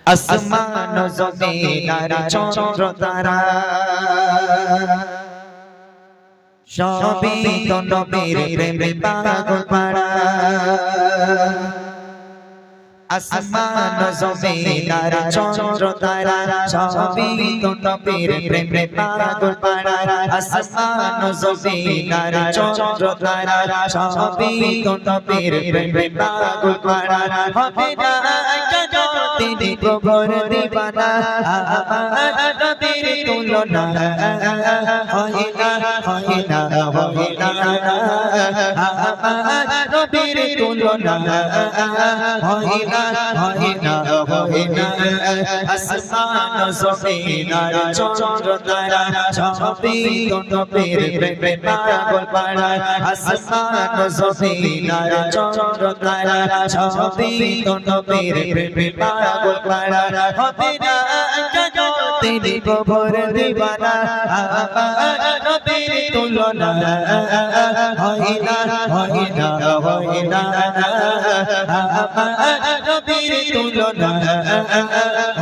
আসমান জমিন আর চন্দ্র তারা সবই তো নবীর প্রেমে পাগল পাড়া। আসমান জমিন আর চন্দ্র তারা সবই তো নবীর প্রেমে পাগল পাড়া। আসমান জমিন আর চন্দ্র তারা সবই তো নবীর প্রেমে পাগল পাড়া। হবে না তিনি প্রভুর দিবানা, আমার নবীর তুলনা হয় না, হয় না, হয় না, আমার নবীর তুলনা হয় না, হয় না, হয় না। আসমান জমিন আর চন্দ্র তারা সবই তো নবীর প্রেমে পাগল পাড়া। আসমান জমিন আর চন্দ্র তারা সবই তো নবীর প্রেমে পাগল পাড়া। হবে না তিনি প্রভুর দিবানা, আমার নবীর তুলনা হয় না, হয় না, হয় না, আমার নবীর তুলনা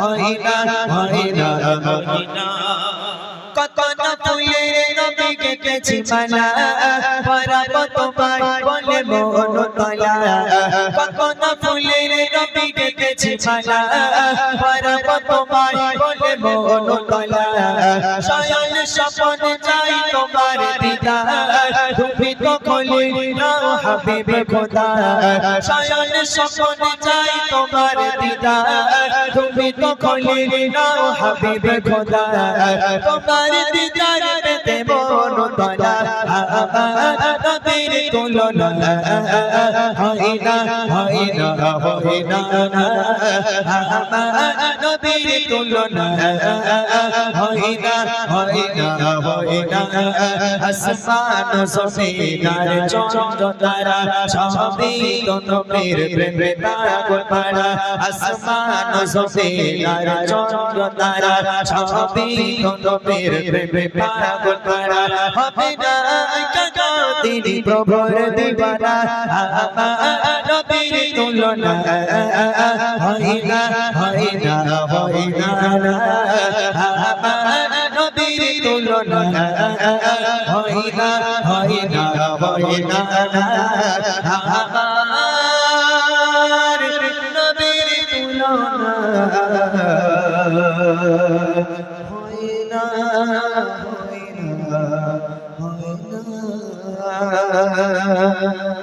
হয় না, হয় না, হয় না। কত না ফুলের নবীকে কেছি মালা, পরাবো তোমায় বলে মন তলা। কত না ফুলের নবীকে কেছি মালা, পরাবো তোমায় বলে মন তলা। শয়ন স্বপন চাই তোমার দিদার, তুমি তো খোলে নাও হাবিবে খোদা। শয়ন স্বপন চাই তোমার দিদার, তুমি তো খোলে নাও হাবিবে খোদা। তোমার দিদার পেতে মন তলা, আমার নবীর তুলনা হয় না, হয় না, হয় না, আমার নবীর তুলনা হয় না, হয় না, হয় না। আসমান জমিন আর চন্দ্র তারা সবই তো নবীর প্রেমে পাগল পাড়া। আসমান জমিন আর চন্দ্র তারা সবই তো নবীর প্রেমে পাগল পাড়া। হবে না তিনি প্রভুর দিবানা, আমার নবীর তুলনা হয় না, হয় না, হয় না, আমার নবীর তুলনা হয় না, হয় না, হয় না, আমার নবীর তুলনা হয় না, হয় না, হয় না।